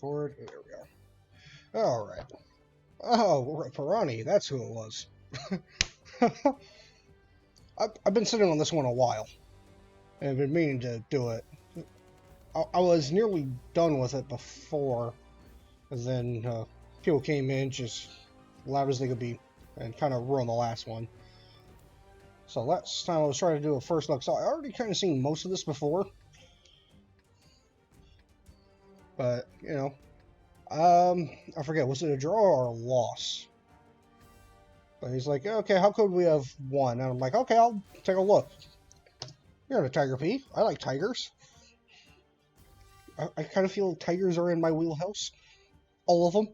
record. There we go. Alright. Oh, Porani, that's who it was. I've been sitting on this one a while, and I've been meaning to do it. I was nearly done with it before, and then people came in just loud as they could be, and kind of ruined the last one. So last time I was trying to do a first look, so I already kind of seen most of this before. But, you know, I forget, was it a draw or a loss? But he's like, okay, how could we have won? And I'm like, okay, I'll take a look. You're in a Tiger P. I like tigers. I kind of feel tigers are in my wheelhouse. All of them.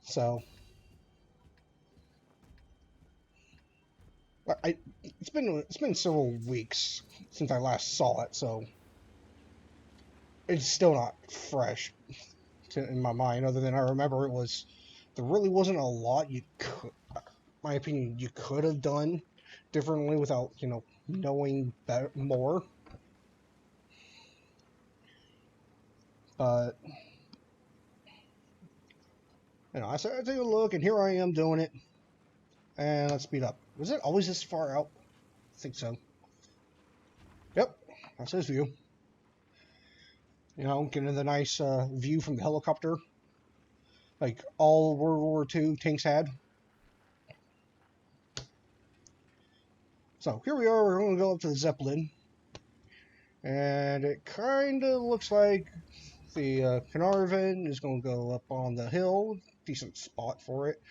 So, it's been several weeks since I last saw it, so it's still not fresh in my mind. Other than I remember there really wasn't a lot you could, my opinion, you could have done differently without, you know, knowing better, more. But, you know, I said I'd take a look, and here I am doing it. And let's speed up. Was it always this far out? I think so. Yep, that's his view. You know, getting the nice view from the helicopter, like all World War II tanks had. So here we are. We're going to go up to the Zeppelin, and it kind of looks like the Carnarvon is going to go up on the hill. Decent spot for it.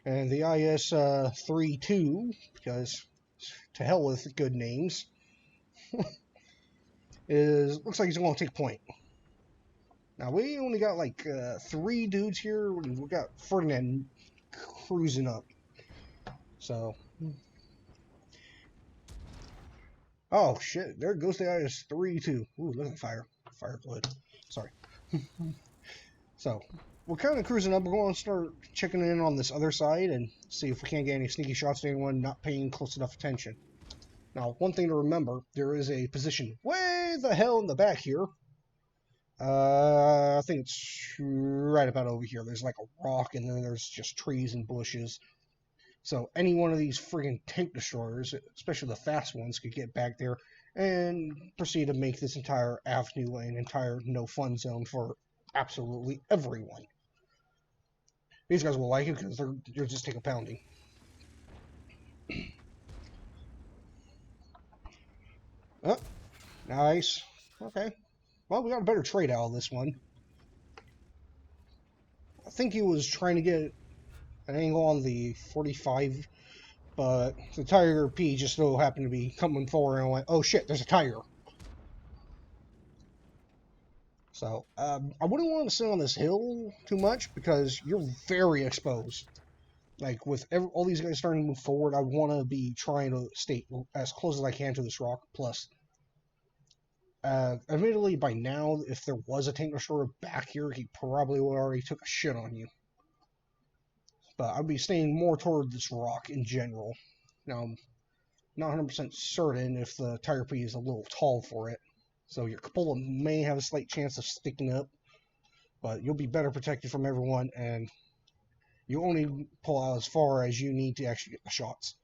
And the IS-32, because to hell with good names, looks like he's going to take point. Now, we only got like 3 dudes here. We got Ferdinand cruising up. So, oh shit, there goes the IS-32. Ooh, look at the fire. Fireblood. Sorry. So, we're kind of cruising up. We're going to start checking in on this other side and see if we can't get any sneaky shots to anyone not paying close enough attention. Now, one thing to remember, there is a position way the hell in the back here. I think it's right about over here. There's like a rock, and then there's just trees and bushes. So any one of these friggin' tank destroyers, especially the fast ones, could get back there and proceed to make this entire avenue an entire no-fun zone for absolutely everyone. These guys will like it because they're just take a pounding. Oh, nice. Okay. Well, we got a better trade out of this one. I think he was trying to get an angle on the 45, but the Tiger P just so happened to be coming forward and went, oh shit, there's a tiger. So, I wouldn't want to sit on this hill too much because you're very exposed. Like, with all these guys starting to move forward, I want to be trying to stay as close as I can to this rock. Plus, admittedly, by now, if there was a tank destroyer back here, he probably would already took a shit on you. But I'd be staying more toward this rock in general. Now, I'm not 100% certain if the Tiger P is a little tall for it. So your cupola may have a slight chance of sticking up. But you'll be better protected from everyone, and you only pull out as far as you need to actually get the shots.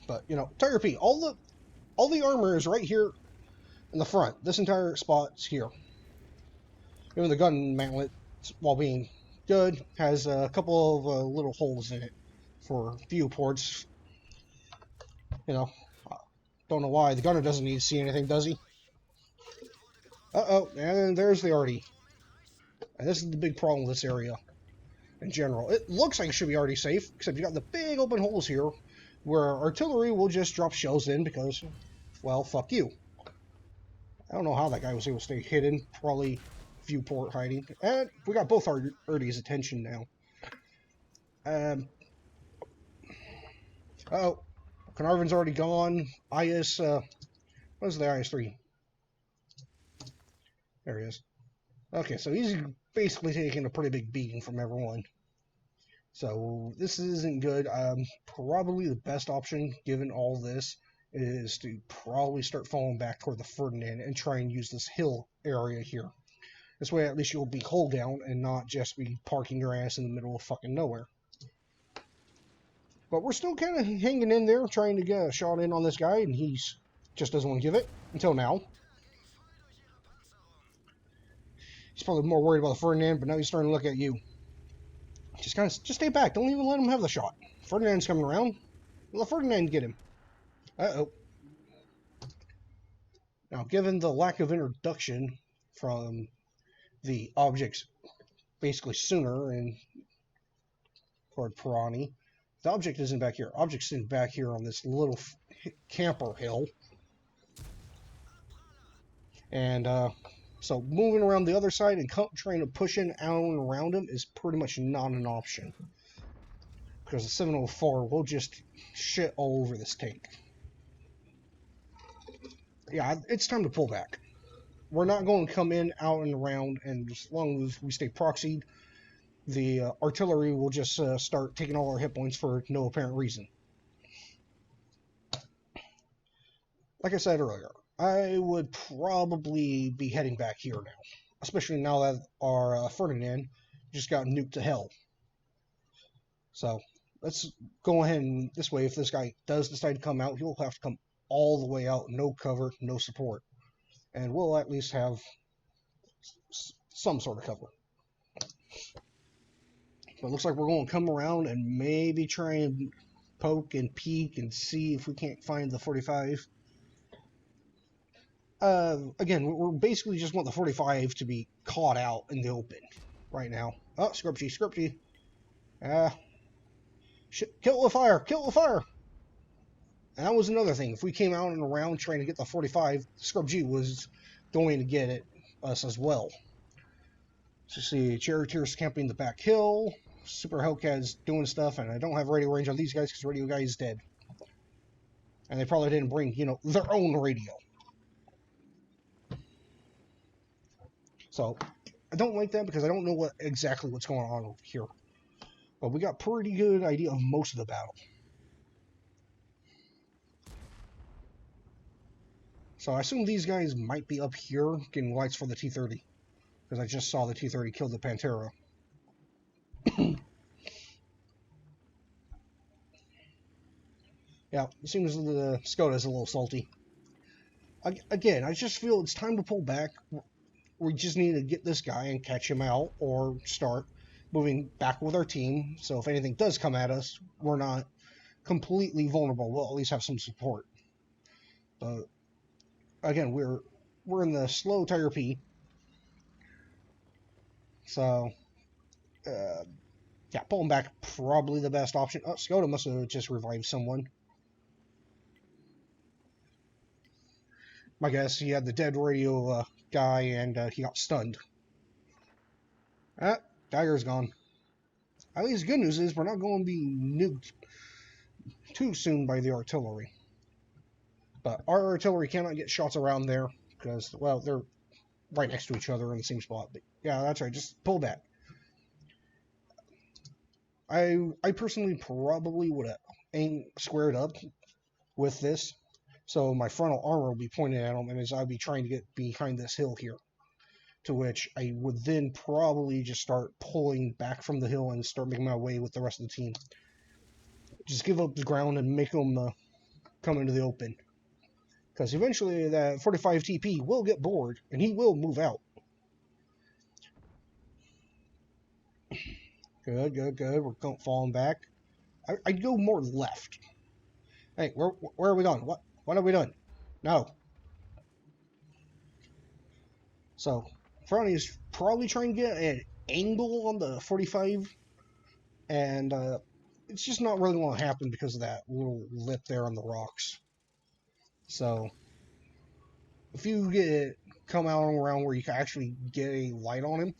But, you know, Tiger P, all the armor is right here in the front. This entire spot's here. Even the gun mantlet, while being good, has a couple of little holes in it for viewports. You know, don't know why. The gunner doesn't need to see anything, does he? Uh-oh, and there's the arty. And this is the big problem with this area in general. It looks like it should be already safe, except you got the big open holes here where artillery will just drop shells in because, well, fuck you. I don't know how that guy was able to stay hidden. Probably viewport hiding. And we got both our Ertie's attention now. Uh-oh. Carnarvon's already gone. What is the IS-3? There he is. Okay, so he's basically taking a pretty big beating from everyone. So this isn't good. Probably the best option, given all this, is to probably start falling back toward the Ferdinand and try and use this hill area here. This way, at least you'll be hull down and not just be parking your ass in the middle of fucking nowhere. But we're still kind of hanging in there, trying to get a shot in on this guy, and he's just doesn't want to give it until now. He's probably more worried about the Ferdinand, but now he's starting to look at you. Just stay back. Don't even let him have the shot. Ferdinand's coming around. Let Ferdinand get him. Uh-oh. Now, given the lack of introduction from the objects basically sooner and toward Porani, the object isn't back here. Object's in back here on this little camper hill. And so moving around the other side and trying to push in out and around him is pretty much not an option. Because the 704 will just shit all over this tank. Yeah, it's time to pull back. We're not going to come in, out, and around, and as long as we stay proxied, the artillery will just start taking all our hit points for no apparent reason. Like I said earlier, I would probably be heading back here now, especially now that our Ferdinand just got nuked to hell. So let's go ahead and this way, if this guy does decide to come out, he'll have to come all the way out, no cover, no support. And we'll at least have some sort of cover. But it looks like we're going to come around and maybe try and poke and peek and see if we can't find the 45. Again, we're basically just want the 45 to be caught out in the open right now. Oh, Scripty. Kill the fire! Kill the fire! And that was another thing. If we came out and around trying to get the 45, Scrub G was going to get us as well. So see, Charioteer's camping the back hill. Super Hellcat's doing stuff, and I don't have radio range on these guys because radio guy is dead. And they probably didn't bring, their own radio. So, I don't like that because I don't know exactly what's going on over here. But we got pretty good idea of most of the battle. So I assume these guys might be up here getting lights for the T-30. Because I just saw the T-30 kill the Pantera. Yeah, it seems the Skoda's a little salty. Again, I just feel it's time to pull back. We just need to get this guy and catch him out or start moving back with our team. So if anything does come at us, we're not completely vulnerable. We'll at least have some support. But again, we're in the slow Tiger P. So, yeah, pulling back probably the best option. Oh, Skoda must have just revived someone. My guess, he had the dead radio guy, and he got stunned. Tiger's gone. At least the good news is we're not going to be nuked too soon by the artillery. But our artillery cannot get shots around there because, well, they're right next to each other in the same spot. But yeah, that's right. Just pull back. I personally probably would have aimed squared up with this, so my frontal armor will be pointed at him, and as I'd be trying to get behind this hill here, to which I would then probably just start pulling back from the hill and start making my way with the rest of the team. Just give up the ground and make them come into the open. Because eventually that 45 TP will get bored, and he will move out. Good. We're falling back. I'd go more left. Hey, where are we going? What are we doing? No. So, Porani is probably trying to get an angle on the 45, and it's just not really going to happen because of that little lip there on the rocks. So, if you come out around where you can actually get a light on him,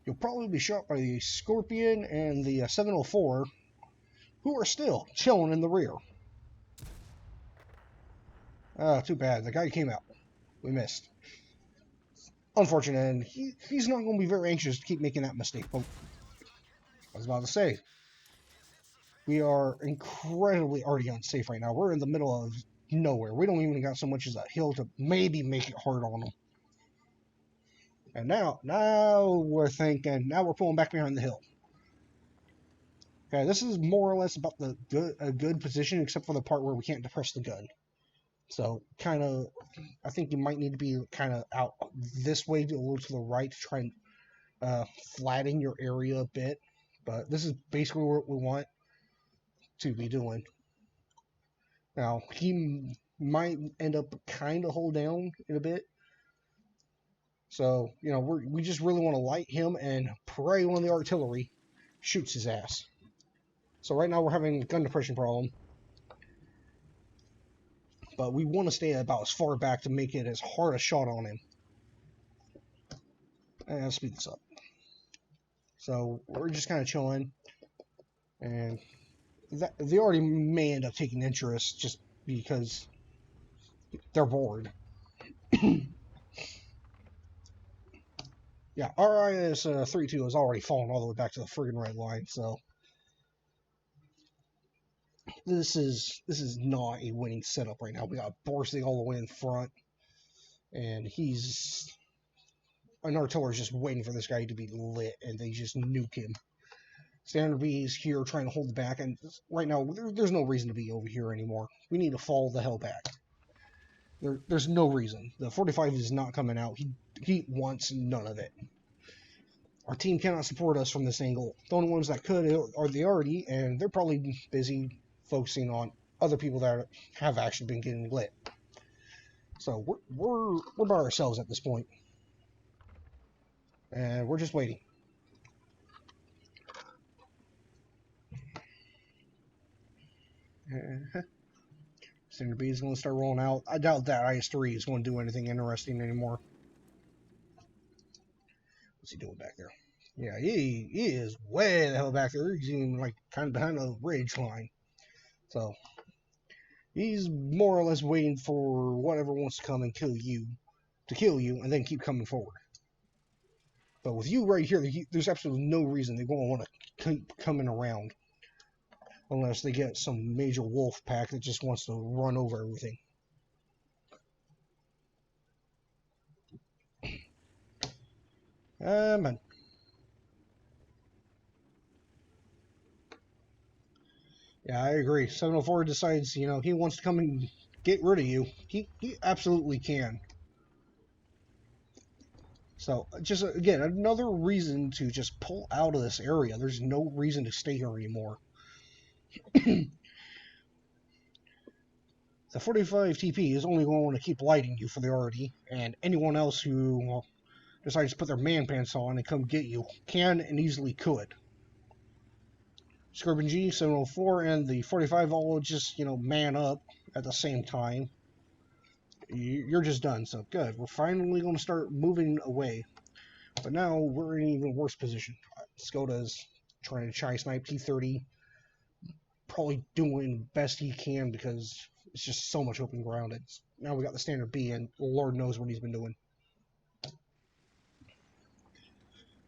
you'll probably be shot by the Scorpion and the 704, who are still chilling in the rear. Too bad. The guy came out. We missed. Unfortunate, and he's not going to be very anxious to keep making that mistake. But I was about to say, we are incredibly already unsafe right now. We're in the middle of nowhere. We don't even got so much as a hill to maybe make it hard on them. And now we're thinking, now we're pulling back behind the hill. Okay, this is more or less about a good position, except for the part where we can't depress the gun. So, kind of, I think you might need to be kind of out this way, a little to the right, to try and flatten your area a bit. But this is basically what we want to be doing. Now, he might end up kind of hold down in a bit. So, we just really want to light him, and pray one of the artillery shoots his ass. So right now we're having a gun depression problem. But we want to stay about as far back to make it as hard a shot on him. And let's speed this up. So we're just kind of chilling. And they already may end up taking interest just because they're bored. Yeah, our IS-32 has already fallen all the way back to the friggin' red line, so this is not a winning setup right now. We got Borsig all the way in front, and an artillerist just waiting for this guy to be lit, and they just nuke him. Standard B is here trying to hold back, and right now there's no reason to be over here anymore. We need to fall the hell back. There's no reason. The 45 is not coming out. He wants none of it. Our team cannot support us from this angle. The only ones that could are the Arty, and they're probably busy focusing on other people that have actually been getting lit. So we're by ourselves at this point, and we're just waiting. Standard B is going to start rolling out. I doubt that IS-3 is going to do anything interesting anymore. What's he doing back there? Yeah, he is way the hell back there. He's even like kind of behind the ridge line. So he's more or less waiting for whatever wants to come and kill you, and then keep coming forward. But with you right here, there's absolutely no reason they won't want to keep coming around. Unless they get some major wolf pack that just wants to run over everything. Man. Yeah, I agree. 704 decides, he wants to come and get rid of you. He absolutely can. So, just, again, another reason to just pull out of this area. There's no reason to stay here anymore. The 45 TP is only going to keep lighting you for the Arty, and anyone else who decides to put their man pants on and come get you can and easily could. Scorbin G, 704, and the 45 all just, man up at the same time. You're just done, so good. We're finally going to start moving away. But now we're in an even worse position. Skoda's trying to chai snipe T-30. Probably doing best he can because it's just so much open ground. Now we got the Standard B, and Lord knows what he's been doing.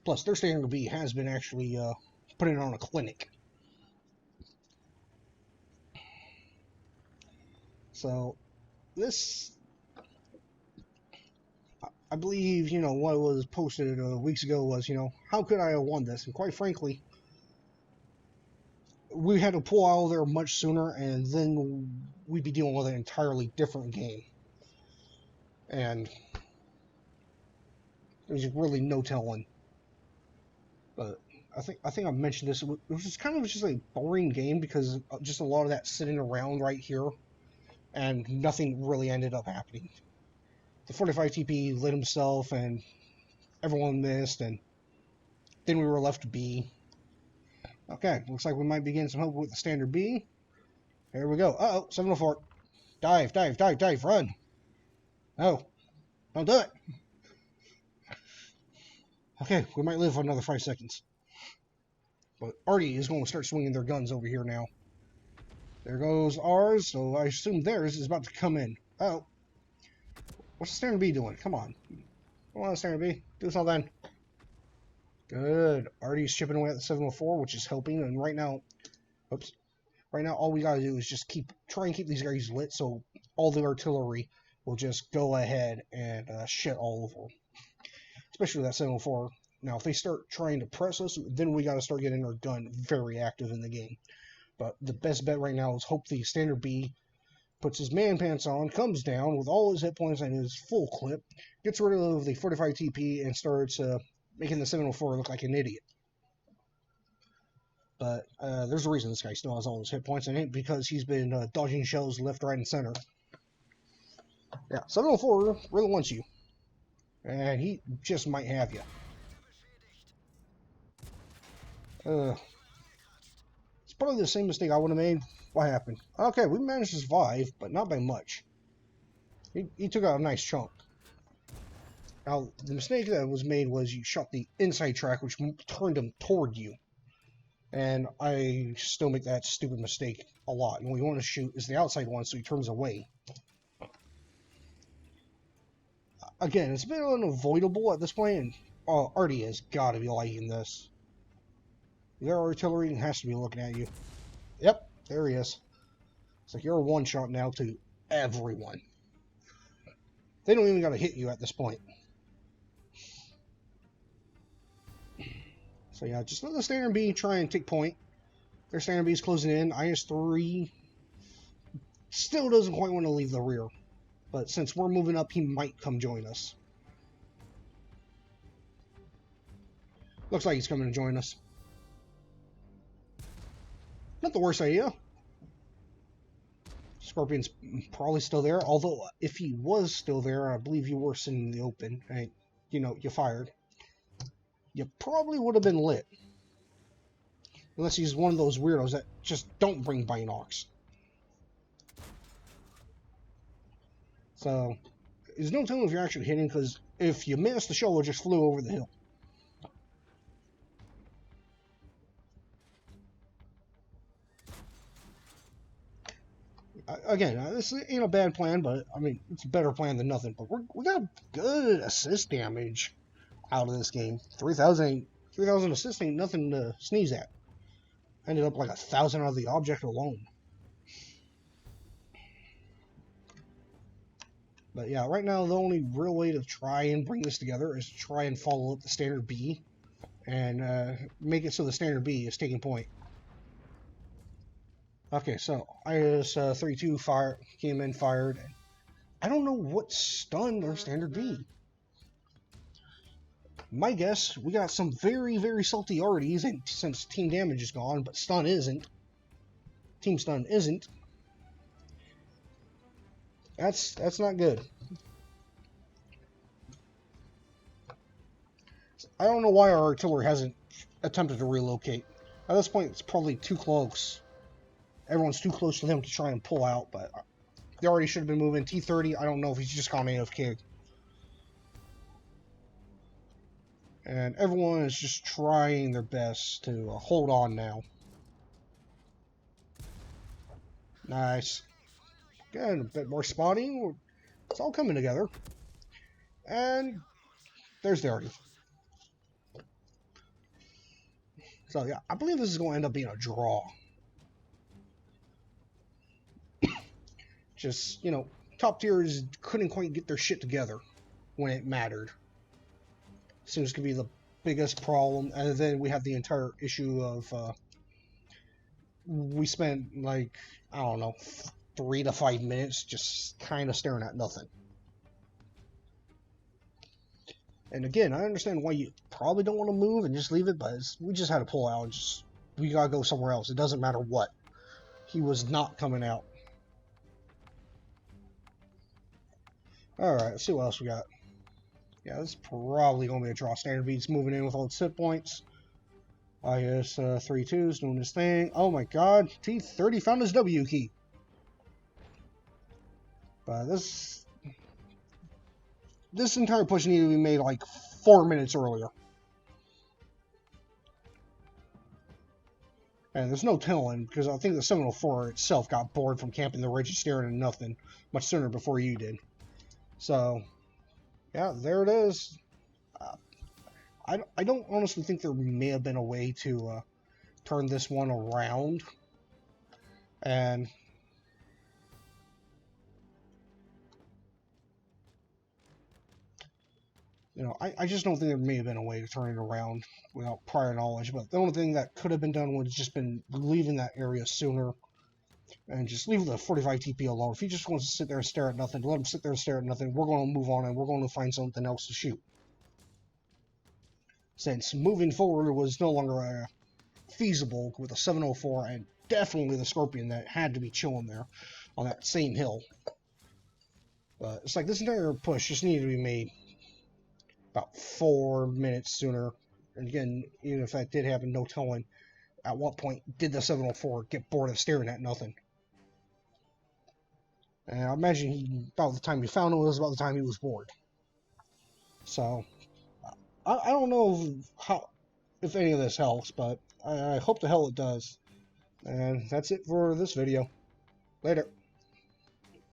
Plus, their Standard B has been actually putting on a clinic. So, this, I believe, what was posted weeks ago was, how could I have won this? And quite frankly, we had to pull out of there much sooner, and then we'd be dealing with an entirely different game. And there's really no telling. But I think I mentioned this. It was just kind of just a boring game because just a lot of that sitting around right here, and nothing really ended up happening. The 45 TP lit himself, and everyone missed, and then we were left to B. Okay, looks like we might be getting some help with the Standard B. Here we go. Uh-oh, 704. Dive, run. No, don't do it. Okay, we might live for another 5 seconds. But Arty is going to start swinging their guns over here now. There goes ours, so I assume theirs is about to come in. Oh. What's the Standard B doing? Come on. Come on, Standard B. Do something. Good. Arty's chipping away at the 704, which is helping. And right now, all we gotta do is just try and keep these guys lit so all the artillery will just go ahead and shit all over them. Especially that 704. Now, if they start trying to press us, then we got to start getting our gun very active in the game. But the best bet right now is hope the Standard B puts his man pants on, comes down with all his hit points and his full clip, gets rid of the 45 TP, and starts making the 704 look like an idiot. But there's a reason this guy still has all his hit points, and it ain't because he's been dodging shells left, right, and center. Yeah, 704 really wants you. And he just might have you. It's probably the same mistake I would have made. What happened? Okay, we managed to survive, but not by much. He took out a nice chunk. Now, the mistake that was made was you shot the inside track, which turned him toward you. And I still make that stupid mistake a lot. And what we want to shoot is the outside one, so he turns away. Again, it's been unavoidable at this point, and Artie has got to be liking this. Their artillery has to be looking at you. Yep, there he is. It's like you're a one-shot now to everyone. They don't even got to hit you at this point. So yeah, just let the Standard B try and take point. Their Standard B is closing in. IS-3 still doesn't quite want to leave the rear. But since we're moving up, he might come join us. Looks like he's coming to join us. Not the worst idea. Scorpion's probably still there. Although, if he was still there, I believe you were sitting in the open. And, you know, you fired. You probably would have been lit. Unless he's one of those weirdos that just don't bring binocs. So, there's no telling if you're actually hitting, because if you miss, the shell will just flew over the hill. Again, this ain't a bad plan, but, I mean, it's a better plan than nothing. But we got good assist damage out of this game. 3,000 assists ain't nothing to sneeze at. Ended up like 1,000 out of the object alone. But yeah, right now the only real way to try and bring this together is to try and follow up the Standard B and make it so the Standard B is taking point. Okay, so IS-32 came in, fired. I don't know what stunned our Standard B. My guess, we got some very, very salty arties since team damage is gone, but stun isn't. Team stun isn't. That's not good. I don't know why our artillery hasn't attempted to relocate. At this point, it's probably too close. Everyone's too close to them to try and pull out, but they already should have been moving. T-30, I don't know if he's just gone AFK. And everyone is just trying their best to hold on now. Nice. Again, a bit more spotting. It's all coming together. And there's the arty. So yeah, I believe this is going to end up being a draw. Just, you know, top tiers couldn't quite get their shit together when it mattered. Seems to be the biggest problem. And then we have the entire issue of we spent like, I don't know, 3 to 5 minutes just kind of staring at nothing. And again, I understand why you probably don't want to move and just leave it, but we just had to pull out and we gotta go somewhere else. It doesn't matter what. He was not coming out. Alright, let's see what else we got. Yeah, this is probably going to be a draw. Standard B's moving in with all its hit points. IS-32 is doing his thing. Oh my god, T-30 found his W key. But this entire push needed to be made like 4 minutes earlier. And there's no telling, because I think the 704 itself got bored from camping the ridge and staring at nothing much sooner before you did. So, yeah, there it is. I don't honestly think there may have been a way to turn this one around. And You know, I just don't think there may have been a way to turn it around without prior knowledge. But the only thing that could have been done would have just been leaving that area sooner and just leave the 45 TP alone. If he just wants to sit there and stare at nothing, let him sit there and stare at nothing. We're going to move on and we're going to find something else to shoot. Since moving forward was no longer feasible with a 704 and definitely the Scorpion that had to be chilling there on that same hill. But it's like this entire push just needed to be made about 4 minutes sooner. And again, even if that did happen, no telling at what point did the 704 get bored of staring at nothing. And I imagine about the time he found it was about the time he was bored. So, I don't know if any of this helps, but I hope the hell it does. And that's it for this video. Later.